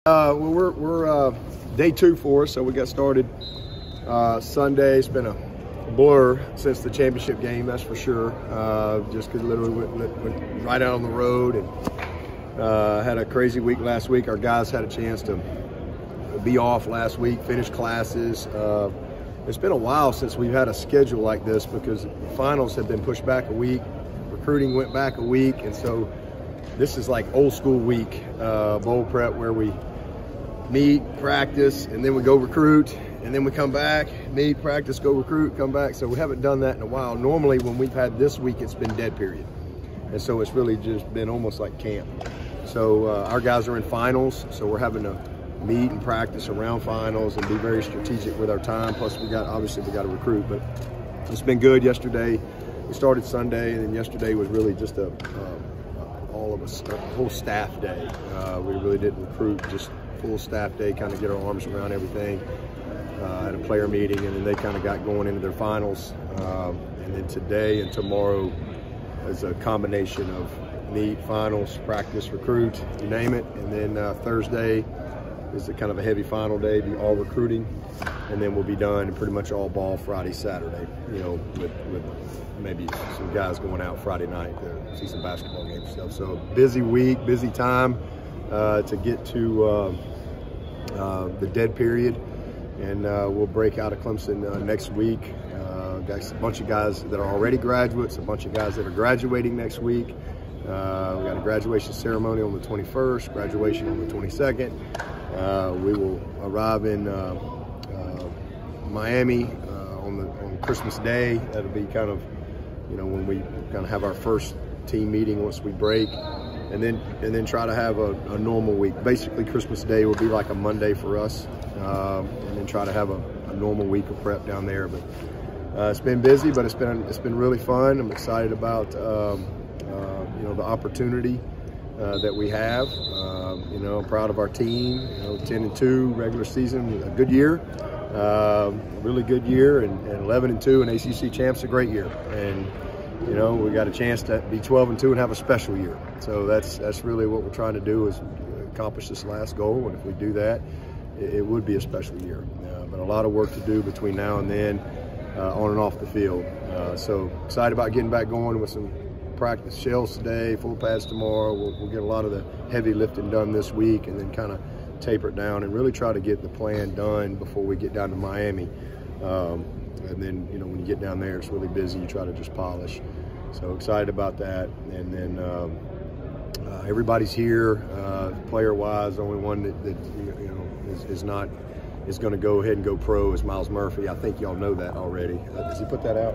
Well, we're day 2 for us, so we got started Sunday. It's been a blur since the championship game, that's for sure. Just because literally went right out on the road and had a crazy week last week. Our guys had a chance to be off last week, finish classes. It's been a while since we've had a schedule like this because finals have been pushed back a week, recruiting went back a week, and so this is like old school week, bowl prep, where we meet, practice, and then we go recruit, and then we come back, meet, practice, go recruit, come back. So we haven't done that in a while. Normally when we've had this week, it's been dead period. And so it's really just been almost like camp. So our guys are in finals, so we're having to meet and practice around finals and be very strategic with our time. Plus obviously we got to recruit, but it's been good. Yesterday, we started Sunday, and then yesterday was really just a whole staff day. We really didn't recruit, just full staff day, kind of get our arms around everything. Had a player meeting, and then they kind of got going into their finals. And then today and tomorrow is a combination of meet, finals, practice, recruit, you name it. And then Thursday is a kind of a heavy final day, be all recruiting. And then we'll be done and pretty much all ball Friday, Saturday, you know, with maybe some guys going out Friday night to see some basketball games and stuff. So busy week, busy time to get to the dead period. And we'll break out of Clemson next week. Got a bunch of guys that are already graduates, a bunch of guys that are graduating next week. We got a graduation ceremony on the 21st, graduation on the 22nd. We will arrive in Miami on Christmas Day. That'll be kind of, you know, when we kind of have our first team meeting once we break, and then try to have a normal week. Basically, Christmas Day will be like a Monday for us, and then try to have a normal week of prep down there. But it's been busy, but it's been really fun. I'm excited about you know, the opportunity that we have. You know, I'm proud of our team. You know, 10-2 regular season, a good year. Really good year, and 11-2 and ACC champs, a great year. And you know, we got a chance to be 12-2 and have a special year. So that's really what we're trying to do, is accomplish this last goal. And if we do that, it would be a special year. But a lot of work to do between now and then, on and off the field. So excited about getting back going with some practice shells today, full pads tomorrow. We'll get a lot of the heavy lifting done this week, and then kind of taper it down and really try to get the plan done before we get down to Miami. And then, you know, when you get down there, it's really busy. You try to just polish. So excited about that. And then everybody's here, player-wise. The only one that you know is going to go ahead and go pro is Miles Murphy. I think y'all know that already. Does he put that out?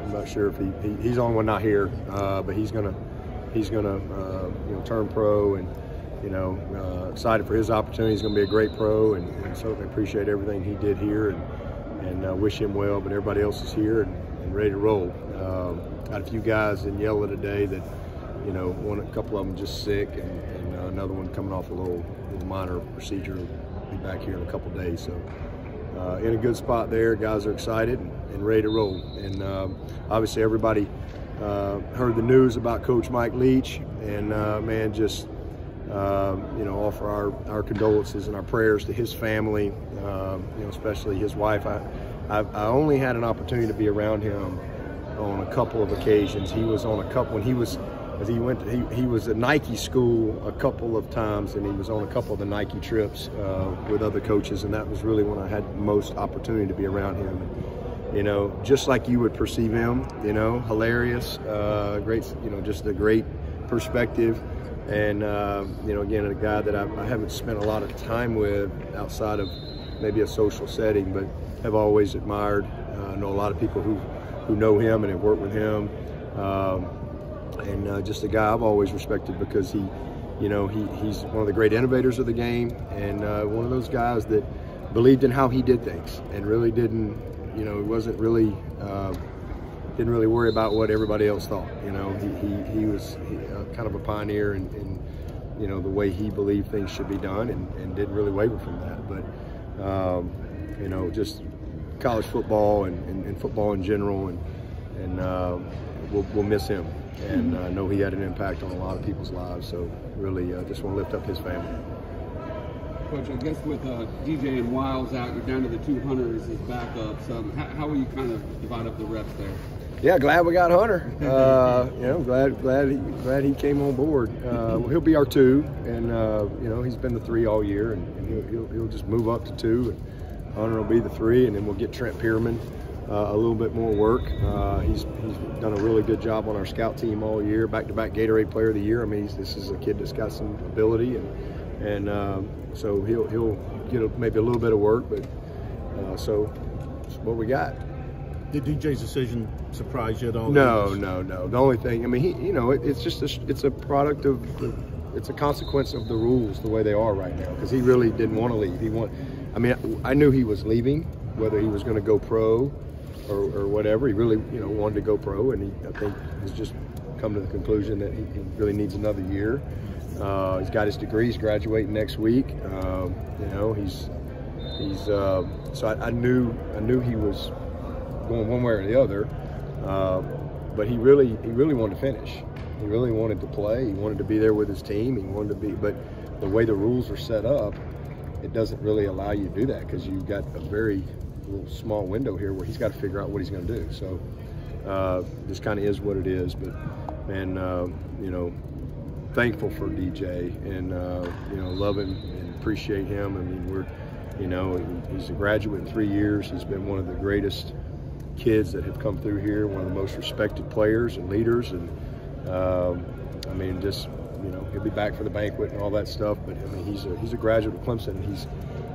I'm not sure if he's the only one not here, but he's gonna you know, turn pro, and you know, excited for his opportunity. He's going to be a great pro, and certainly appreciate everything he did here, and wish him well. But everybody else is here and ready to roll. Got a few guys in yellow today that, you know, a couple of them just sick, and another one coming off a little minor procedure. Will be back here in a couple of days. So in a good spot there. Guys are excited and ready to roll. And obviously everybody heard the news about Coach Mike Leach, and man, just you know, offer our condolences and our prayers to his family, you know, especially his wife. I only had an opportunity to be around him on a couple of occasions. He was on a couple when he was at Nike school a couple of times, and he was on a couple of the Nike trips with other coaches, and that was really when I had most opportunity to be around him. And, you know, just like you would perceive him, you know, hilarious, great, you know, just a great perspective. And, you know, again, a guy that I haven't spent a lot of time with outside of maybe a social setting, but have always admired. I know a lot of people who know him and have worked with him. And just a guy I've always respected because he, you know, he's one of the great innovators of the game, and one of those guys that believed in how he did things and really didn't, you know, wasn't really, didn't really worry about what everybody else thought. You know, he was kind of a pioneer in you know, the way he believed things should be done, and didn't really waver from that. But you know, just college football and football in general, and we'll miss him. and I know he had an impact on a lot of people's lives. So really, just want to lift up his family. Coach, I guess with DJ and Wiles out, you're down to the 2 hunters as backups. How will you kind of divide up the reps there? Yeah, glad we got Hunter. You know, glad he came on board. He'll be our 2, and you know, he's been the 3 all year, and he'll just move up to 2, and Hunter will be the 3, and then we'll get Trent Pierman a little bit more work. He's done a really good job on our scout team all year, back-to-back Gatorade Player of the Year. I mean, this is a kid that's got some ability, and so he'll get maybe a little bit of work, but so that's what we got. Did DJ's decision surprise you at all? No. The only thing, I mean, you know, it's just it's a product of it's a consequence of the rules the way they are right now, because he really didn't want to leave. I mean, I knew he was leaving, whether he was going to go pro or whatever. He really, you know, wanted to go pro, and I think has just come to the conclusion that he really needs another year. He's got his degree. He's graduating next week. You know, so I knew he was going one way or the other, but he really wanted to finish. He really wanted to play. He wanted to be there with his team. He wanted to be, but the way the rules are set up, it doesn't really allow you to do that, because you've got a very little small window here where he's got to figure out what he's going to do. So this kind of is what it is. But man, you know, thankful for DJ, and you know, love him and appreciate him. I mean, you know, he's a graduate in 3 years. He's been one of the greatest kids that have come through here, one of the most respected players and leaders, and I mean, just, you know, he'll be back for the banquet and all that stuff, but I mean, he's a graduate of Clemson.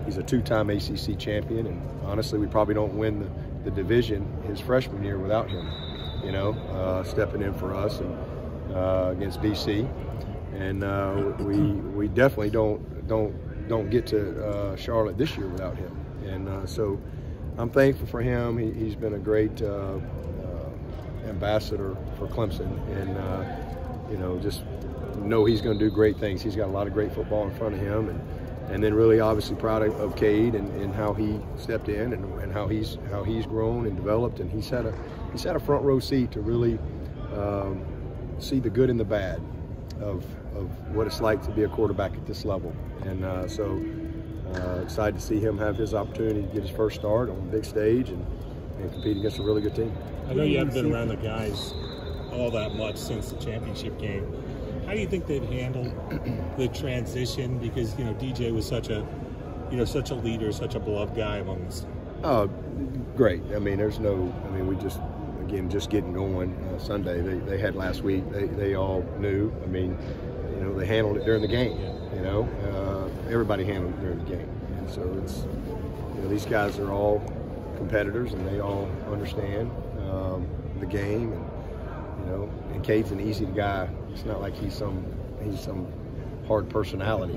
He's a 2-time ACC champion, and honestly, we probably don't win the division his freshman year without him, you know, stepping in for us and against BC, and we definitely don't get to Charlotte this year without him, and so I'm thankful for him. He's been a great ambassador for Clemson, and you know, just know he's going to do great things. He's got a lot of great football in front of him, and then really obviously proud of Cade and how he stepped in and how he's grown and developed, and he's had a front row seat to really see the good and the bad of what it's like to be a quarterback at this level, and so. Excited to see him have his opportunity to get his first start on the big stage and compete against a really good team. I know you haven't been around the guys all that much since the championship game. How do you think they've handled the transition? Because, you know, DJ was such a leader, such a beloved guy among us. Oh, great. I mean, we just getting going Sunday. They had last week. They all knew. I mean, you know, they handled it during the game. You know, everybody handled it during the game, and so it's, you know, these guys are all competitors, and they all understand the game, and you know, and Cade's an easy guy. It's not like he's some hard personality.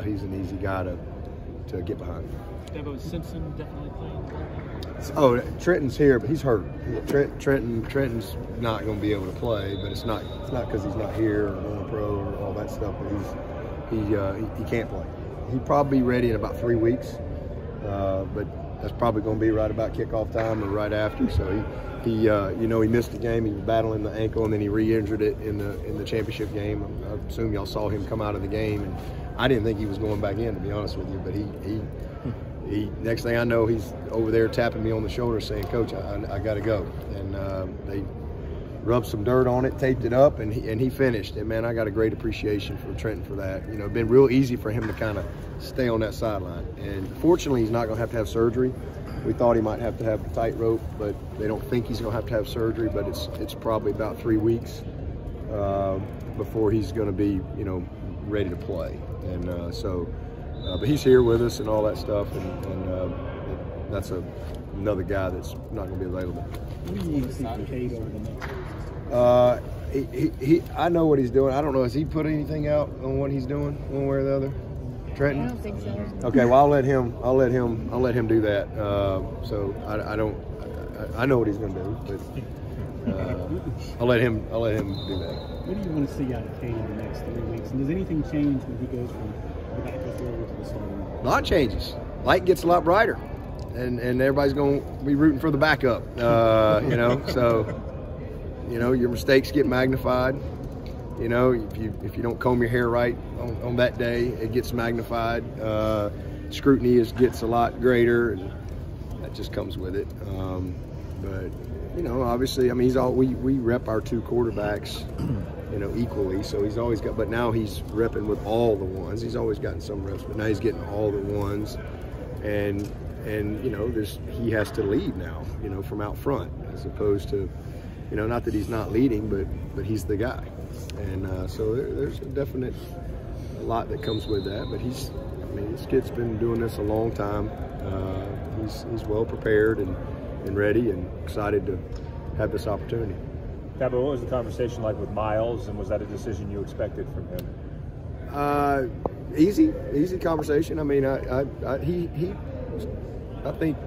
He's an easy guy to get behind. Debo Simpson definitely playing. Oh, Trenton's here, but he's hurt. Trenton's not going to be able to play, but it's not because he's not here or going pro or all that stuff. But he can't play. He'd probably be ready in about 3 weeks, but that's probably going to be right about kickoff time or right after. So he you know, he missed the game. He was battling the ankle, and then he re-injured it in the championship game. I assume y'all saw him come out of the game, and I didn't think he was going back in, to be honest with you. But he next thing I know, he's over there tapping me on the shoulder saying, "Coach, I got to go." And they rubbed some dirt on it, taped it up, and he finished. And man, I got a great appreciation for Trenton for that. You know, it'd been real easy for him to kind of stay on that sideline. And fortunately, he's not going to have surgery. We thought he might have to have the tightrope, but they don't think he's going to have surgery. But it's probably about 3 weeks before he's going to be, you know, ready to play. And but he's here with us and all that stuff, and that's another guy that's not going to be available. What do you want to see from Cade over the next season? I know what he's doing. I don't know. Has he put anything out on what he's doing, one way or the other? Trenton? I don't think so. Okay, well I'll let him do that. So I know what he's going to do, but I'll let him do that. What do you want to see out of Cade in the next 3 weeks? And does anything change when he goes from the backup role to the starting role? A lot changes. Light gets a lot brighter, and everybody's going to be rooting for the backup. You know, so You know, your mistakes get magnified. You know, if you don't comb your hair right on that day, it gets magnified. Scrutiny gets a lot greater, and that just comes with it. But you know, obviously, I mean, we rep our two quarterbacks, you know, equally. So he's always got, but now he's repping with all the ones. He's always gotten some reps, but now he's getting all the ones, and you know, he has to lead now, you know, from out front, as opposed to, you know, not that he's not leading, but he's the guy. And so there's a lot that comes with that. But I mean, this kid's been doing this a long time. He's well prepared and ready and excited to have this opportunity. Yeah, but what was the conversation like with Miles, and was that a decision you expected from him? Easy conversation. I mean, he I think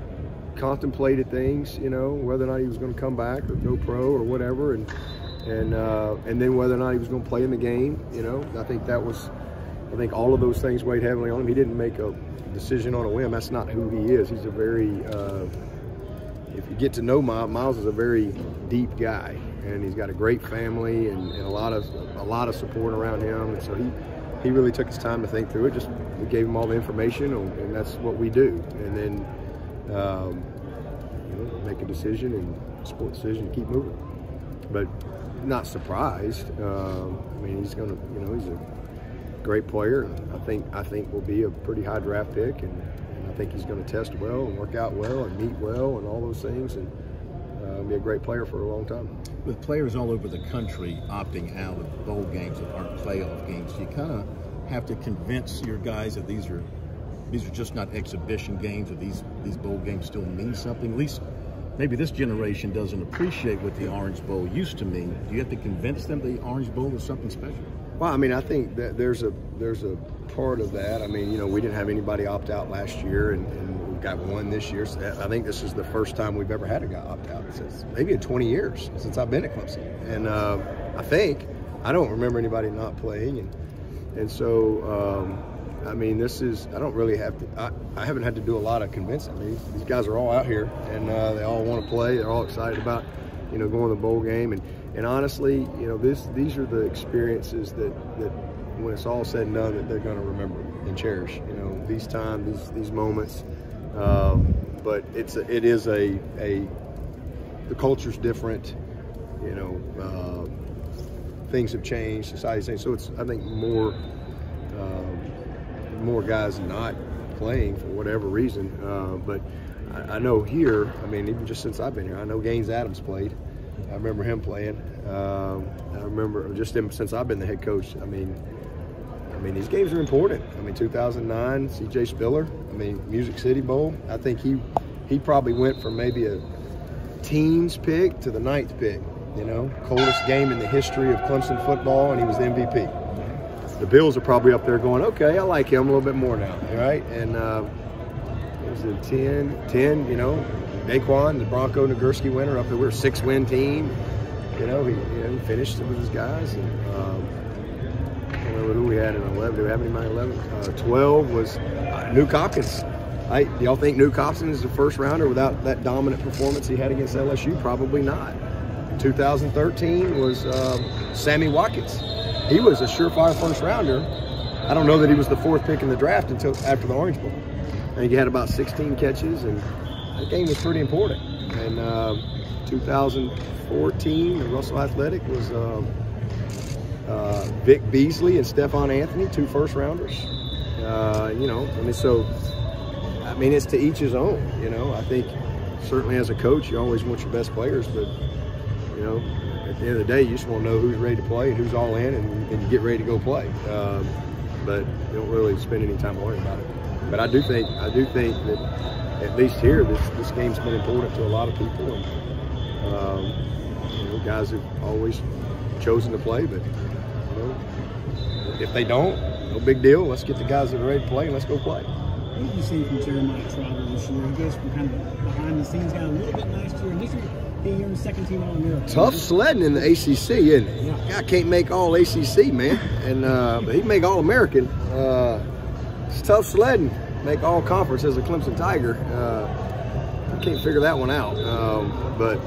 contemplated things, you know, whether or not he was going to come back or go pro or whatever, and then whether or not he was going to play in the game. You know, I think all of those things weighed heavily on him. He didn't make a decision on a whim. That's not who he is. He's a very if you get to know Miles is a very deep guy, and he's got a great family and a lot of support around him, and so he really took his time to think through it. We gave him all the information, and that's what we do. And then you know, make a decision and sport decision to keep moving. But not surprised. I mean, he's gonna, you know, he's a great player. And I think will be a pretty high draft pick, and I think he's going to test well and work out well and meet well and all those things, and be a great player for a long time. With players all over the country opting out of bowl games that aren't playoff games, you kind of have to convince your guys that these are just not exhibition games, or these bowl games still mean something. At least maybe this generation doesn't appreciate what the Orange Bowl used to mean. Do you have to convince them the Orange Bowl is something special? Well, I mean, I think that there's a part of that. I mean, you know, we didn't have anybody opt out last year, and we've got one this year. So I think this is the first time we've ever had a guy opt out. It's maybe in 20 years since I've been at Clemson, and I don't remember anybody not playing, and so I mean, I don't really have to. I haven't had to do a lot of convincing. I mean, these guys are all out here, and they all want to play. They're all excited about, you know, going to the bowl game, and honestly, you know, these are the experiences that when it's all said and done, that they're going to remember and cherish. You know, these times, these moments. But the culture's different. You know, things have changed. Society's changed. So it's, I think, more guys not playing for whatever reason. But I know here. I mean, even just since I've been here, I know Gaines Adams played. I remember him playing. I remember just him since I've been the head coach. I mean, these games are important. I mean, 2009, C.J. Spiller. I mean, Music City Bowl. I think he probably went from maybe a teens pick to the 9th pick. You know, coldest game in the history of Clemson football, and he was the MVP. The Bills are probably up there going, okay, I like him a little bit more now, right? And it was a 10, you know, Naquan, the Bronco Nagurski winner up there. We were a 6-win team. You know, he finished with his guys. And I don't remember who we had in 11. Do we have anybody in 11? 12 was Nuke Hopkins. Do y'all think Nuke Hopkins is a first rounder without that dominant performance he had against LSU? Probably not. 2013 was Sammy Watkins. He was a surefire first rounder. I don't know that he was the 4th pick in the draft until after the Orange Bowl. I think he had about 16 catches, and that game was pretty important. And 2014, the Russell Athletic was Vic Beasley and Stephon Anthony, 2 first rounders. You know, I mean, so, I mean, it's to each his own. You know, I think certainly as a coach, you always want your best players, but, you know, at the end of the day, you just want to know who's ready to play and who's all in, and you get ready to go play. But you don't really spend any time worrying about it. But I do think that at least here, this game's been important to a lot of people, and you know, guys have always chosen to play. But you know, if they don't, no big deal. Let's get the guys that are ready to play, and let's go play. What did you see from Jeremiah Trotter this year? He goes from kind of behind the scenes, got a little bit last year, and this year being your second team All-American. Tough sledding in the ACC, isn't it? Yeah. Guy can't make all ACC, man, and but he can make All-American. It's tough sledding. Make all conference as a Clemson Tiger. I can't figure that one out. But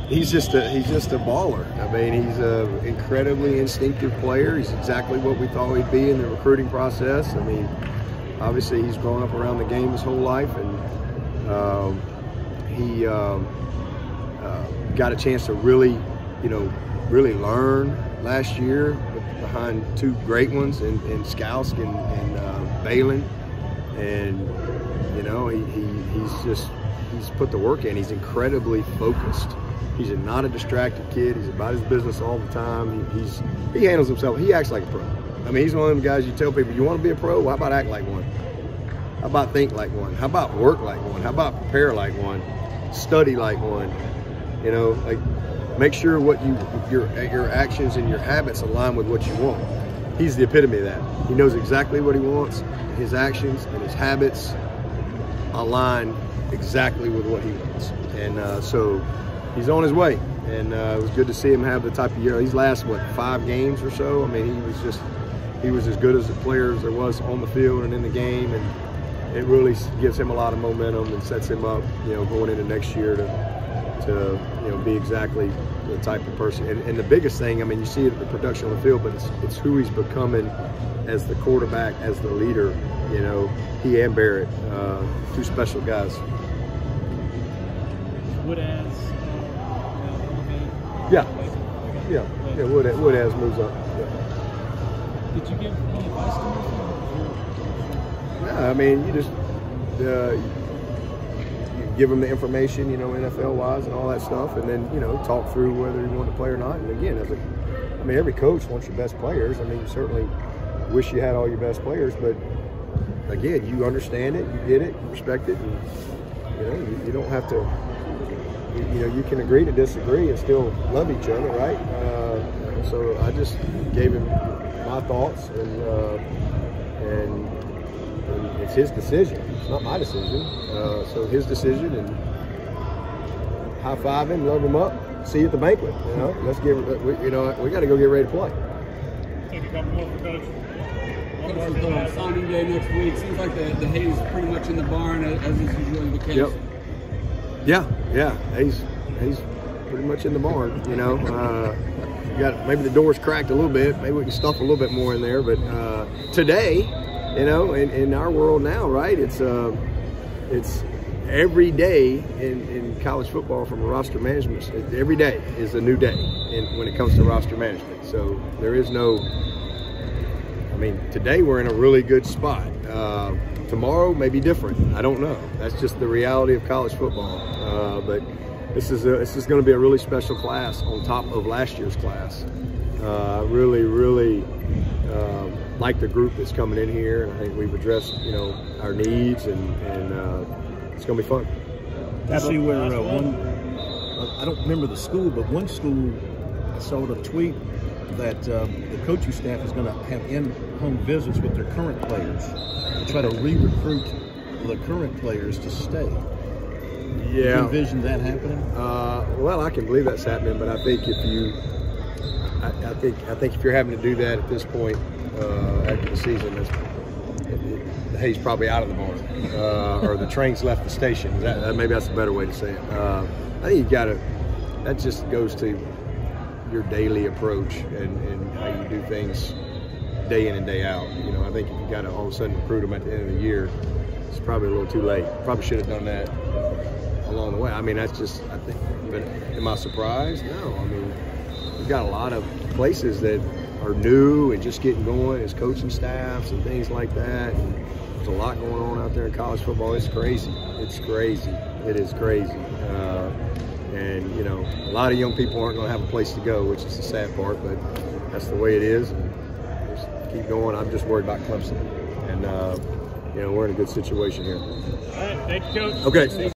he's just a baller. I mean, he's an incredibly instinctive player. He's exactly what we thought he'd be in the recruiting process. I mean, obviously he's grown up around the game his whole life, and he got a chance to really learn last year behind two great ones in Skousk and Balin, and he's put the work in. He's incredibly focused. He's not a distracted kid. He's about his business all the time. He handles himself. He acts like a pro. I mean, he's one of them guys you tell people, you want to be a pro? Well, how about act like one? How about think like one? How about work like one? How about prepare like one? Study like one? Like make sure what your actions and your habits align with what you want. He's the epitome of that. He knows exactly what he wants. His actions and his habits align exactly with what he wants. And so he's on his way. And it was good to see him have the type of year. These last, 5 games or so? I mean, he was as good as a player as there was on the field and in the game. And it really gives him a lot of momentum and sets him up, going into next year to be exactly the type of person. And the biggest thing, I mean, you see it in the production on the field, but it's who he's becoming as the quarterback, as the leader. He and Barrett, two special guys. Wood as yeah. Wood as moves up. Yeah. Did you give any advice to him? Yeah, I mean, you just you give him the information, NFL-wise and all that stuff, and then talk through whether you want to play or not. And again, every coach wants your best players. I mean, you certainly wish you had all your best players, but again, you understand it, you get it, you respect it, and you don't have to. You can agree to disagree and still love each other, right? So I just gave him my thoughts, and it's his decision. It's not my decision. So his decision, and high five him, love him up, see you at the banquet. Let's get. We got to go get ready to play. Take a couple more for Coach. Signing day next week. Seems like the hay is pretty much in the barn, as is usually the case. Yep. Yeah. He's pretty much in the barn. Maybe the door's cracked a little bit. Maybe we can stuff a little bit more in there. But today, in our world now, right? It's every day in college football from a roster management. Every day is a new day when it comes to roster management. So there is no. I mean, today we're in a really good spot. Tomorrow may be different. I don't know. That's just the reality of college football. But this is going to be a really special class on top of last year's class. Really like the group that's coming in here, and I think we've addressed our needs, and it's going to be fun. I see where I don't remember the school, but one school I saw the tweet that the coaching staff is going to have in-home visits with their current players to try to re-recruit the current players to stay. Yeah. Do you envision that happening? Well, I can believe that's happening, but I think if you're having to do that at this point after the season, the hay's probably out of the barn, or the train's left the station. Maybe that's a better way to say it. I think you got to. That just goes to your daily approach and how you do things day in and day out. I think if you got to all of a sudden recruit them at the end of the year, it's probably a little too late. Probably should have done that along the way. I mean, that's just, I think, but am I surprised? No. I mean, we've got a lot of places that are new and just getting going as coaching staffs and things like that. And there's a lot going on out there in college football. It's crazy. It's crazy. It is crazy. And a lot of young people aren't going to have a place to go, which is the sad part, but that's the way it is. And just keep going. I'm just worried about Clemson. And, we're in a good situation here. All right. Thank you, Coach. Okay.